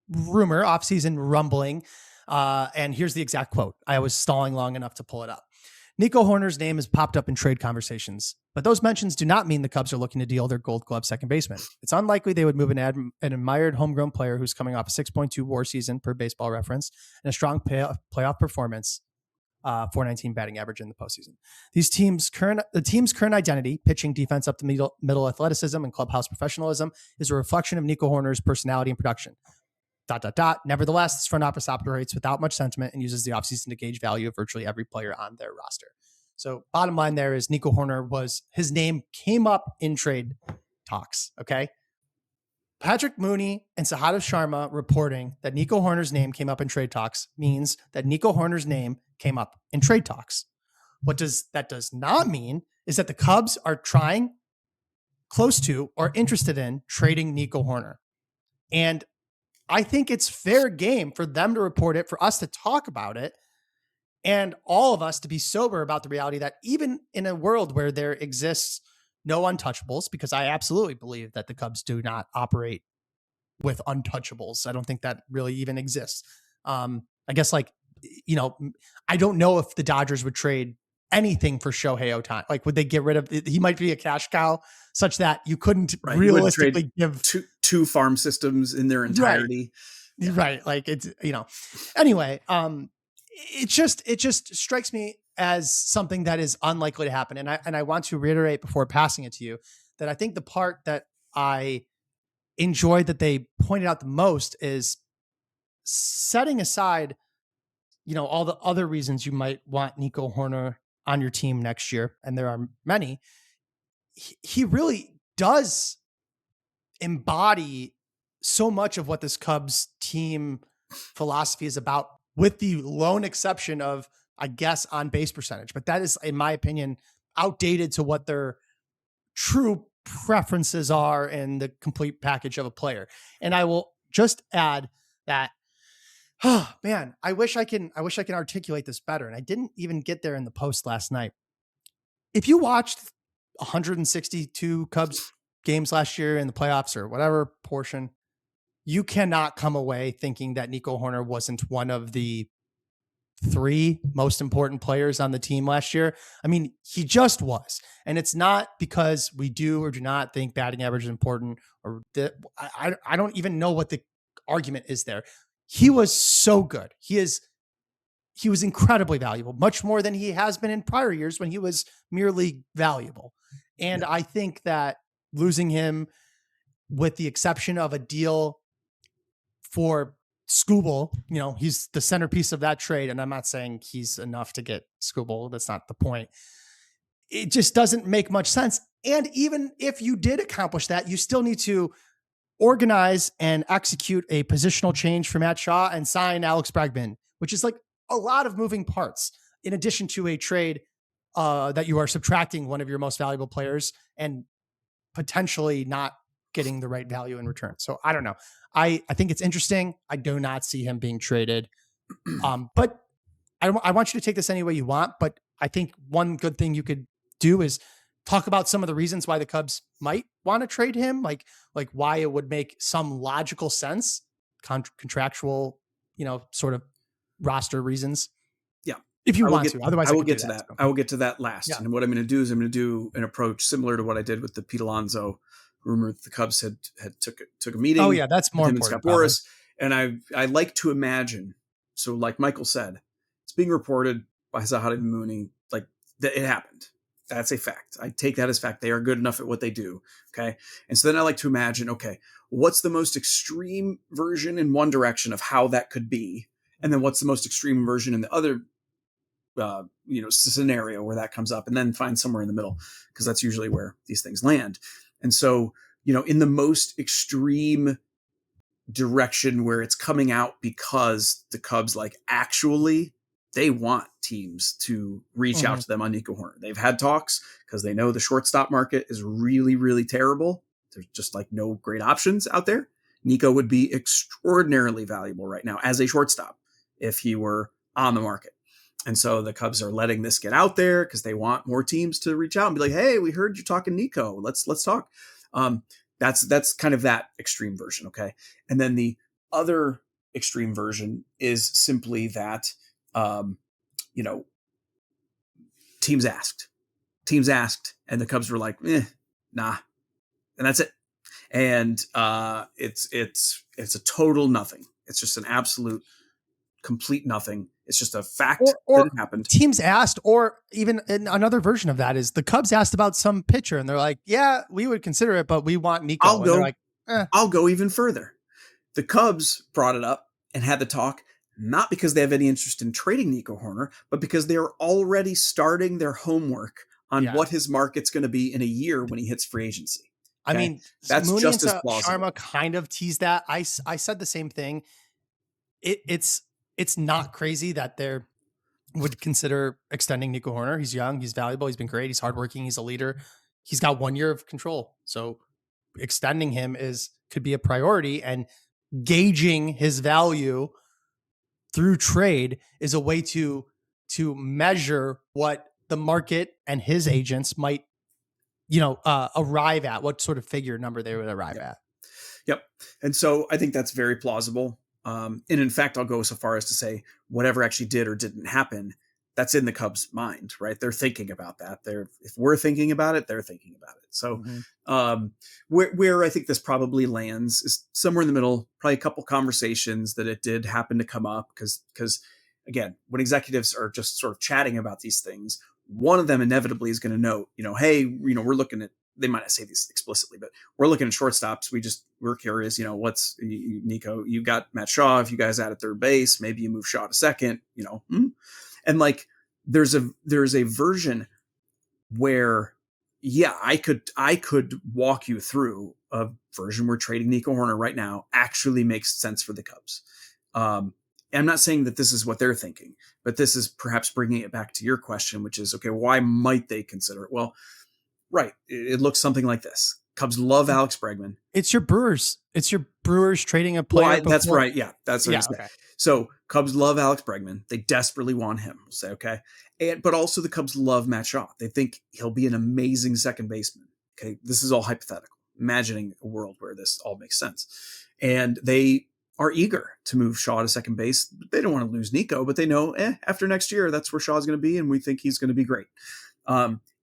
rumor, offseason rumbling. And here's the exact quote. I was stalling long enough to pull it up. Nico Hoerner's name has popped up in trade conversations, but those mentions do not mean the Cubs are looking to deal their Gold Glove second baseman. It's unlikely they would move an admired homegrown player who's coming off a 6.2 WAR season per Baseball Reference and a strong playoff performance, 419 batting average in the postseason. The team's current identity, pitching, defense, up to middle athleticism, and clubhouse professionalism, is a reflection of Nico Hoerner's personality and production. ... Nevertheless, this front office operates without much sentiment and uses the offseason to gauge value of virtually every player on their roster. So bottom line there is Nico Hoerner his name came up in trade talks. Okay. Patrick Mooney and Sahada Sharma reporting that Nico Hoerner's name came up in trade talks means that Nico Hoerner's name came up in trade talks. What that does not mean is that the Cubs are trying, close to, or interested in trading Nico Hoerner. And I think it's fair game for them to report it, for us to talk about it, and all of us to be sober about the reality that even in a world where there exists no untouchables, because I absolutely believe that the Cubs do not operate with untouchables. I don't think that really even exists. I guess I don't know if the Dodgers would trade anything for Shohei Ohtani. Like, would they get rid of, he might be a cash cow such that you couldn't realistically give two farm systems in their entirety. Right. Yeah. Right. Like it's, anyway, it just strikes me as something that is unlikely to happen. And I want to reiterate before passing it to you that I think the part that I enjoyed that they pointed out the most is setting aside, all the other reasons you might want Nico Hoerner on your team next year. And there are many. He really does embody so much of what this Cubs team philosophy is about, with the lone exception of, I guess, on base percentage. But that is, in my opinion, outdated to what their true preferences are in the complete package of a player. And I will just add that, oh man, I wish I can articulate this better. And I didn't even get there in the post last night. If you watched 162 Cubs games last year in the playoffs or whatever portion, you cannot come away thinking that Nico Hoerner wasn't one of the 3 most important players on the team last year. I mean, he just was. And it's not because we do or do not think batting average is important, or that I don't even know what the argument is there. He was so good. He was incredibly valuable, much more than he has been in prior years when he was merely valuable. And I think that losing him, with the exception of a deal for Skubal, he's the centerpiece of that trade. And I'm not saying he's enough to get Skubal. That's not the point. It just doesn't make much sense. And even if you did accomplish that, you still need to organize and execute a positional change for Matt Shaw and sign Alex Bregman, which is like a lot of moving parts, in addition to a trade that you are subtracting one of your most valuable players and potentially not getting the right value in return. So I don't know. I think it's interesting. I do not see him being traded. But I want you to take this any way you want. But I think one good thing you could do is talk about some of the reasons why the Cubs might want to trade him, like why it would make some logical sense, contractual, sort of roster reasons. Yeah. If you want to, otherwise I will get to that. I will get to that last. Yeah. And what I'm going to do is I'm going to do an approach similar to what I did with the Pete Alonso rumor that the Cubs had took a meeting. Oh yeah, that's more important. Scott Boras, and I like to imagine. So, like Michael said, it's being reported by Sahada Mooney, like that it happened. That's a fact. I take that as fact. They are good enough at what they do. Okay, and so then I like to imagine, okay, what's the most extreme version in one direction of how that could be, and then what's the most extreme version in the other scenario where that comes up, and then find somewhere in the middle, because that's usually where these things land. And so, in the most extreme direction where it's coming out because the Cubs actually they want teams to reach out to them on Nico Hoerner. They've had talks because they know the shortstop market is really, really terrible. There's just no great options out there. Nico would be extraordinarily valuable right now as a shortstop if he were on the market. And so the Cubs are letting this get out there because they want more teams to reach out and be like, hey, we heard you talking Nico. Let's talk. That's kind of that extreme version. Okay. And then the other extreme version is simply that, teams asked, and the Cubs were like, nah. And that's it. And it's a total nothing. It's just an absolute complete nothing. It's just a fact that it happened. Teams asked, or even another version of that is the Cubs asked about some pitcher and they're like, yeah, we would consider it, but we want Nico. I'll go even further. The Cubs brought it up and had the talk not because they have any interest in trading Nico Hoerner, but because they are already starting their homework on what his market's going to be in a year when he hits free agency. Okay? I mean, that's Mooney just as and plausible. Sharma kind of teased that. I said the same thing. It's not crazy that they're would consider extending Nico Hoerner. He's young, he's valuable, he's been great, he's hardworking, he's a leader. He's got 1 year of control. So extending him could be a priority, and gauging his value through trade is a way to measure what the market and his agents might, arrive at, what sort of figure number they would arrive at. Yep. And so I think that's very plausible. And in fact, I'll go so far as to say whatever actually did or didn't happen, that's in the Cubs' mind, right? They're thinking about that. If we're thinking about it, they're thinking about it. So where I think this probably lands is somewhere in the middle, probably a couple conversations that it did happen to come up because again, when executives are just sort of chatting about these things, one of them inevitably is going to note, hey, we're looking at, they might not say this explicitly, but we're looking at shortstops. We're curious, what's Nico, you got Matt Shaw. If you guys add at third base, maybe you move Shaw to second, and like, there's a version where, I could walk you through a version where trading Nico Hoerner right now actually makes sense for the Cubs. I'm not saying that this is what they're thinking, but this is perhaps bringing it back to your question, which is, okay, why might they consider it? Well, right. It looks something like this. Cubs love Alex Bregman. It's your Brewers. Trading a player. That's right. Yeah. That's what okay. So Cubs love Alex Bregman. They desperately want him. We'll say, okay. But also the Cubs love Matt Shaw. They think he'll be an amazing second baseman. Okay. This is all hypothetical, imagining a world where this all makes sense. And they are eager to move Shaw to second base. They don't want to lose Nico, but they know after next year, that's where Shaw's going to be. And we think he's going to be great.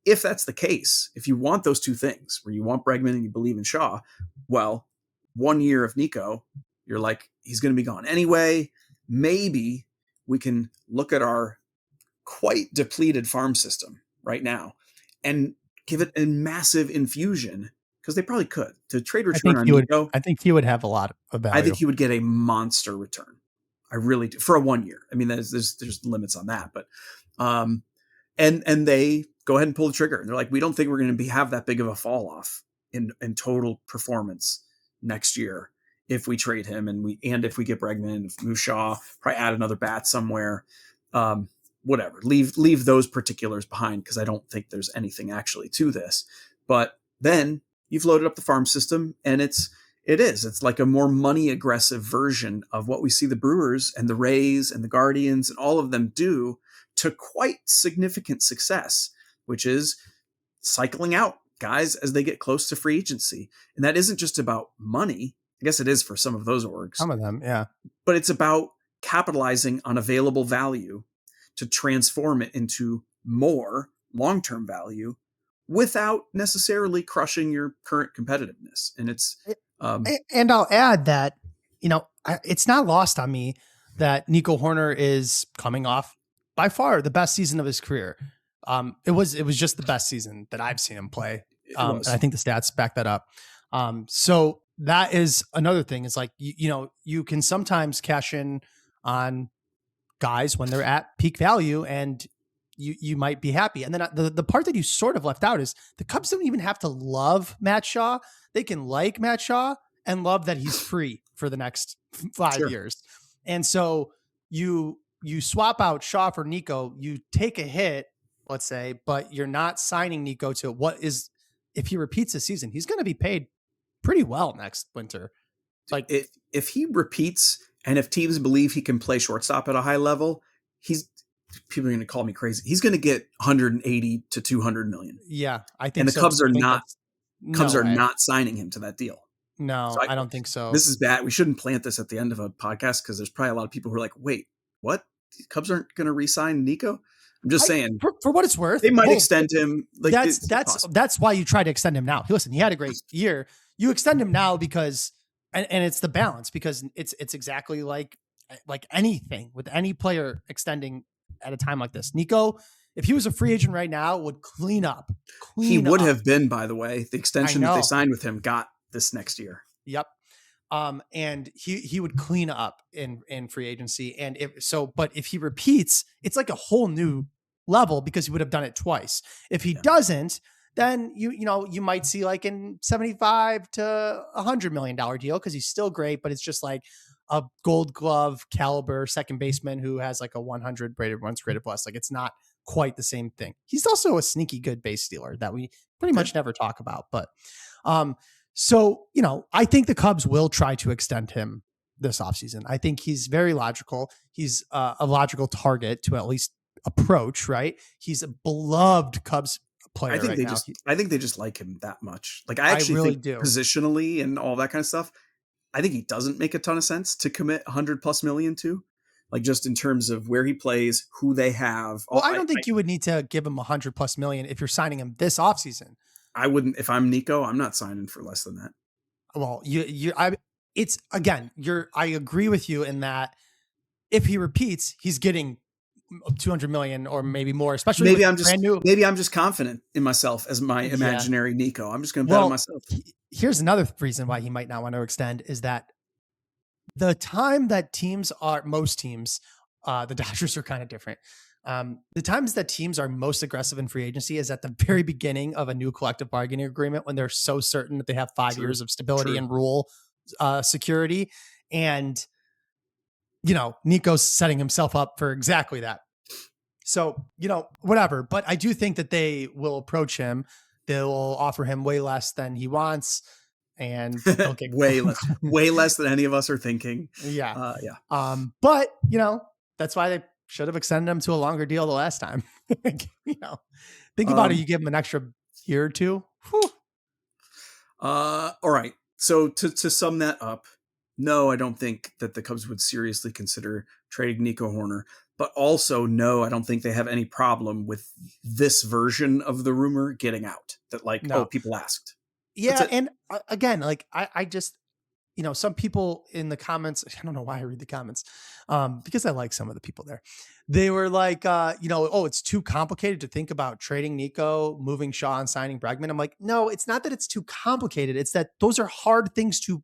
If that's the case, if you want those two things, where you want Bregman and you believe in Shaw, well, 1 year of Nico, you're like, he's going to be gone anyway. Maybe we can look at our quite depleted farm system right now and give it a massive infusion, because they probably could, to trade return on Nico. I think he would have a lot of value. I think he would get a monster return. I really do, for a 1 year. I mean, there's limits on that, but and they go ahead and pull the trigger. And they're like, we don't think we're going to have that big of a fall off in total performance next year if we trade him, and if we get Bregman, if move Shaw, probably add another bat somewhere, whatever. Leave those particulars behind, because I don't think there's anything actually to this. But then you've loaded up the farm system, and it's like a more money aggressive version of what we see the Brewers and the Rays and the Guardians and all of them do to quite significant success, which is cycling out guys as they get close to free agency. And that isn't just about money. I guess it is for some of those orgs. Some of them, yeah. But it's about capitalizing on available value to transform it into more long-term value without necessarily crushing your current competitiveness. And it's... and I'll add that, it's not lost on me that Nico Hoerner is coming off by far the best season of his career. It was just the best season that I've seen him play. And I think the stats back that up. So that is another thing. It's like, you can sometimes cash in on guys when they're at peak value, and you might be happy. And then the part that you sort of left out is the Cubs don't even have to love Matt Shaw. They can like Matt Shaw and love that he's free for the next 5 years. And so you swap out Shaw for Nico, you take a hit, let's say, but you're not signing Nico to what is, if he repeats the season, he's going to be paid pretty well next winter. Like if he repeats, and if teams believe he can play shortstop at a high level, people are going to call me crazy. He's going to get 180 to 200 million. Yeah, I think. And the so. Cubs are not signing him to that deal. No, so I don't think so. This is bad. We shouldn't plant this at the end of a podcast, because there's probably a lot of people who are like, wait, what? The Cubs aren't going to re-sign Nico? I'm just saying. For what it's worth, they might extend him. Like, that's why you try to extend him now. Listen, he had a great year. You extend him now because, and it's the balance, because it's exactly like anything with any player extending at a time like this. Nico, if he was a free agent right now, would clean up. He would have been, by the way. The extension that they signed with him got this next year. Yep. And he would clean up in free agency. And but if he repeats, it's like a whole new level because he would have done it twice. If he doesn't, then you might see like in $75 to $100 million deal because he's still great, but it's just like a Gold Glove caliber second baseman who has like a 100 rated runs created plus. Like it's not quite the same thing. He's also a sneaky good base stealer that we pretty much never talk about. But so, I think the Cubs will try to extend him this offseason. I think he's very logical. He's a logical target to at least approach, right? He's a beloved Cubs player. I think they just like him that much. Like I actually really think positionally and all that kind of stuff, I think he doesn't make a ton of sense to commit 100+ million to, like just in terms of where he plays, who they have. Well, I don't think you would need to give him 100+ million if you're signing him this offseason. I wouldn't. If I'm Nico, I'm not signing for less than that. Well, I agree with you in that if he repeats, he's getting 200 million or maybe more, especially maybe I'm just confident in myself as my imaginary Nico. I'm just going to bet on myself. Here's another reason why he might not want to extend is that the time that most teams, the Dodgers are kind of different. The times that teams are most aggressive in free agency is at the very beginning of a new collective bargaining agreement when they're so certain that they have 5 years of stability and rule security. And, Nico's setting himself up for exactly that. So, whatever. But I do think that they will approach him. They'll offer him way less than he wants. And they'll get way less than any of us are thinking. Yeah. But, that's why they should have extended him to a longer deal the last time. Think about it. You give him an extra year or two. Whew. All right. So to sum that up, no, I don't think that the Cubs would seriously consider trading Nico Hoerner, but also no, I don't think they have any problem with this version of the rumor getting out that people asked. Yeah. And again, like I just, some people in the comments, I don't know why I read the comments, because I like some of the people there. They were like, it's too complicated to think about trading Nico, moving Shaw and signing Bregman. I'm like, no, it's not that it's too complicated. It's that those are hard things to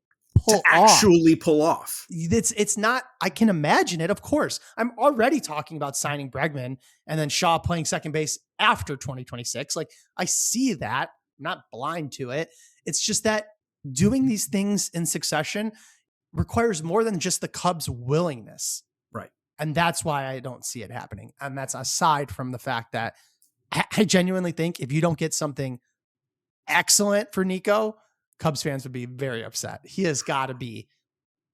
actually pull off. It's not, I can imagine it. Of course, I'm already talking about signing Bregman and then Shaw playing second base after 2026. Like I see that. I'm not blind to it. It's just that doing these things in succession requires more than just the Cubs' willingness. Right. And that's why I don't see it happening. And that's aside from the fact that I genuinely think if you don't get something excellent for Nico, Cubs fans would be very upset. He has got to be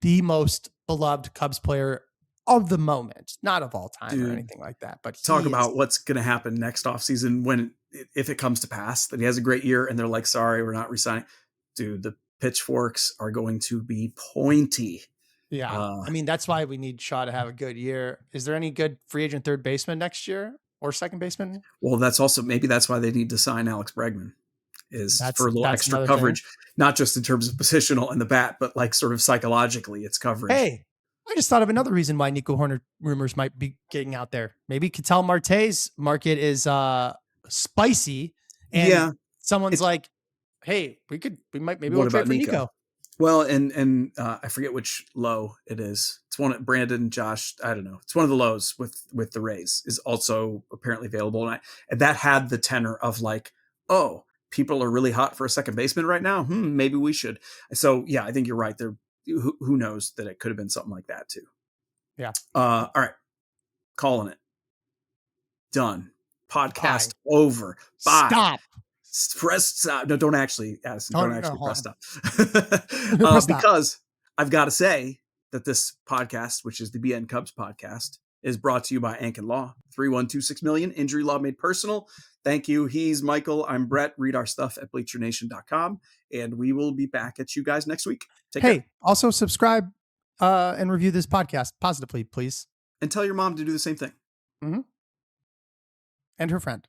the most beloved Cubs player of the moment, not of all time or anything like that. But talk about what's going to happen next offseason if it comes to pass that he has a great year and they're like, sorry, we're not resigning. Dude, the pitchforks are going to be pointy. Yeah. That's why we need Shaw to have a good year. Is there any good free agent third baseman next year or second baseman? Well, that's why they need to sign Alex Bregman for a little extra coverage, not just in terms of positional and the bat, but like sort of psychologically it's coverage. Hey, I just thought of another reason why Nico Hoerner rumors might be getting out there. Maybe Ketel Marte's market is spicy and someone's like, hey, we'll trade for Nico. Well, and I forget which low it is. It's one at Brandon, Josh. I don't know. It's one of the lows with the Rays is also apparently available. And that had the tenor of like, oh, people are really hot for a second baseman right now. Maybe we should. So yeah, I think you're right there. Who knows that it could have been something like that too. Yeah. All right. Calling it. Done. Podcast over. Bye. Stop. Press stop. No, don't actually, Addison. Don't actually press stop. Because I've got to say that this podcast, which is the BN Cubs podcast, is brought to you by Ankin Law. 3126 million. Injury law made personal. Thank you. He's Michael. I'm Brett. Read our stuff at bleachernation.com. And we will be back at you guys next week. Take care. Also subscribe and review this podcast positively, please. And tell your mom to do the same thing. Mm-hmm. And her friend.